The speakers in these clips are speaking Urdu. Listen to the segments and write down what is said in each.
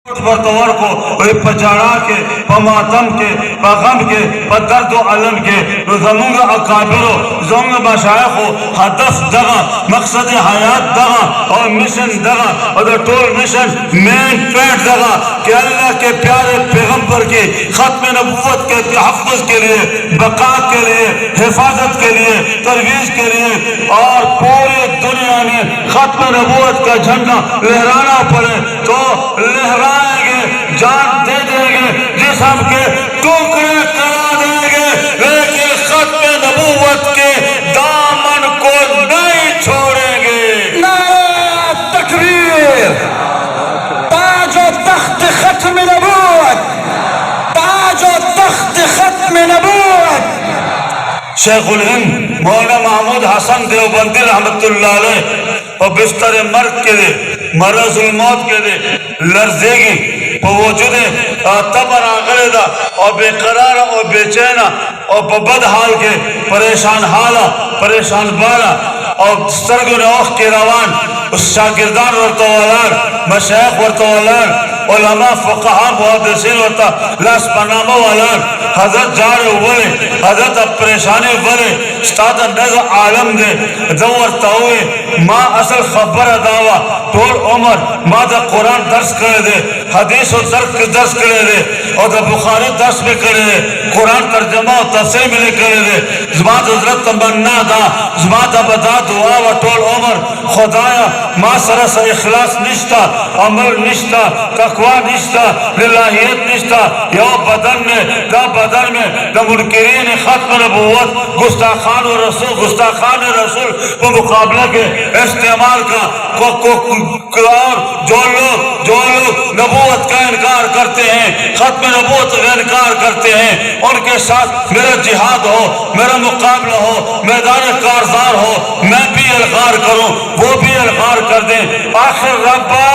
برطور کو پچاڑا کے پماتم کے پغم کے پدرد و علم کے زمونگ اکابرو زمونگ مشایخو ہدف دغا مقصد حیات دغا اور مشن دغا اور ٹول مشن مین پینٹ دغا کہ اللہ کے پیارے پیغمبر کی ختم نبوت کے تحفظ کے لیے بقا کے لیے حفاظت کے لیے ترویج کے لیے اور پورے دنیا میں ختم نبوت کا جھنڈا لہرانا پڑے تو لہرائیں گے، جان دے دیں گے، جسم کے ٹکڑے کرا دیں گے، لیکن ختم نبوت کے دامن کو نہیں چھوڑیں گے۔ نعرہ تکبیر، تاج و تخت ختم نبوت، تاج و تخت ختم نبوت۔ شیخ الہند مولانا محمود حسن دیوبندی رحمت اللہ علیہ اور بستر مرگ کے دے مرض الموت کے دے لرزے گی وجود تبر آگلے دا اور بے قرار اور بے چینہ اور بد حال کے پریشان حالا پریشان بالا اور سرگن اوخ کے روان اس شاگردان ورطوالان مشایخ ورطوالان علماء فقہاں محدثین ورطا لاس پنامہ والان حضرت جارے ولے حضرت پریشانے ولے استاد نظر عالم دے دور تاوے ماں اصل خبر داوا طول عمر ماں دا قرآن درس کرے دے حدیث و درس کرے دے اور دا بخاری درس میں کرے دے قرآن ترجمہ و تفسیر میں کرے دے زبان حضرت تمنا دا زبان دا بدا دعا و طول عمر خدایا ماں سرس اخلاص نشتا عمل نشتا تقوی نشتا للہیت نشتا یو بدن میں دا منکرین ختم نبوت گستاخان و رسول گستاخان رسول کو مقابلہ کے استعمال کا اور جو لوگ نبوت کا انکار کرتے ہیں ختم نبوت کا انکار کرتے ہیں ان کے ساتھ میرا جہاد ہو میرا مقابلہ ہو میدان کارزار ہو میں بھی الغار کروں وہ بھی الغار کر دیں آخر ربا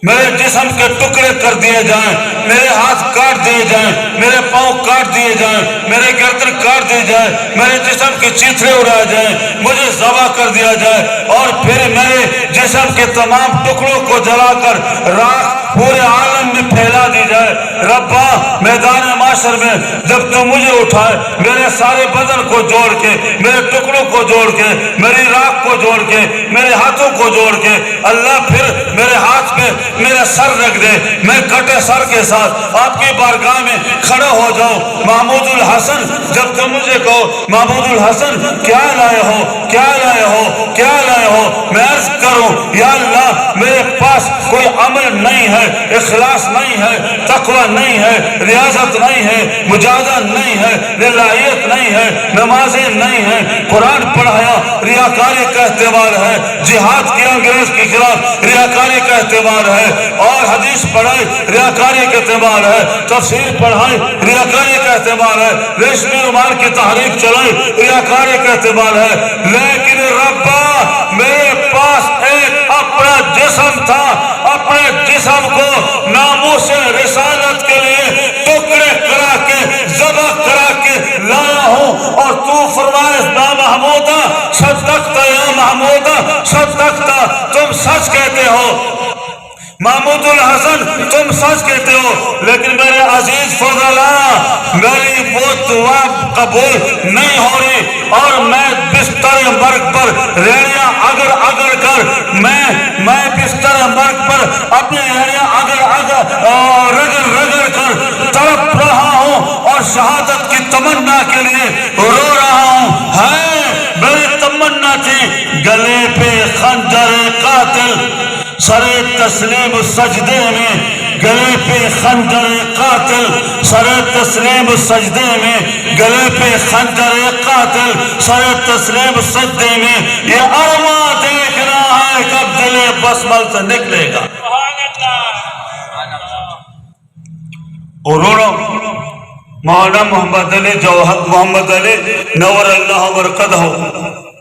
میرے جسم کے ٹکڑے کر دیے جائیں میرے ہاتھ کاٹ دیے جائیں میرے پاؤں کاٹ دیے جائیں میرے گردن کاٹ دیے جائیں میرے جسم کے چیتھڑے اڑائے جائیں مجھے ذبح کر دیا جائے اور پھر میرے جسم کے تمام ٹکڑوں کو جلا کر راکھ پورے عالم میں پھیلا دی جائے ربا میدان معاشر میں جب تو مجھے اٹھائے میرے سارے بدن کو جوڑ کے میرے ٹکڑوں کو جوڑ کے میری راکھ کو جوڑ کے میرے ہاتھوں کو جوڑ کے اللہ پھر میرے ہاتھ پہ میرا سر رکھ دے میں کٹے سر کے ساتھ آپ کی بارگاہ میں کھڑا ہو جاؤں محمود الحسن جب تم مجھے کہو محمود الحسن کیا لائے ہو کیا لائے ہو کیا لائے ہو میں عرض کروں یا اللہ میرے پاس کوئی عمل نہیں ہے اخلاص نہیں ہے تقوی نہیں ہے ریاضت نہیں ہے مجاہدہ نہیں ہے للہیت نہیں ہے نمازیں نہیں ہیں قرآن پڑھایا ریاکاری کا احتمال ہے جہاد کیا انگریز کے خلاف ریاکاری کا احتمال ہے اور حدیث پڑھائی ریاکاری کا احتمال ہے تفسیر پڑھائی ریاکاری کا احتمال ہے ریشمی رومال کی تحریک چلائی ریاکاری کا احتمال ہے لیکن ربا میرے پاس ایک اپنا جسم تھا اپنے جسم کو ناموس رسالت کے لیے ٹکڑے کرا کے ذبح کرا کے لایا ہوں اور تو فرمائے نا محمودہ صدقتا یا محمودہ صدقتا تم سچ کہتے ہو محمود الحسن تم سچ کہتے ہو لیکن میرے عزیز فضلاء میری وہ دعا قبول نہیں ہو رہی اور میں بستر مرگ پر ریڑیاں اگر کر میں بستر مرگ پر اپنی ریڑیاں اگر رگڑ کر تڑپ رہا ہوں اور شہادت کی تمنا کے لیے رو رہا ہوں ہے میری تمنا تھی گلے پہ خنجر قاتل سر تسلیم سجدے میں گلے پہ خنجر قاتل سر تسلیم سجدے میں گلے پہ خنجر قاتل سر تسلیم سجدے میں یہ ارواں دیکھنا ہے کب دل بسمل سے نکلے گا اور رو رہا ہوں مولانا محمد علی جوہر محمد علی نور اللہ برکتہ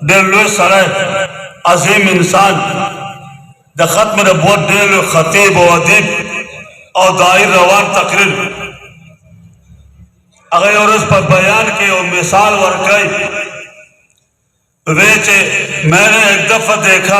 دلوی سرائے عظیم انسان دا ختم نبوت دل خطیب و ادیب اور دائی روان تقریر اگر اور اس پر بیان کی اور مثال ورکائی ویچے میں نے ایک دفعہ دیکھا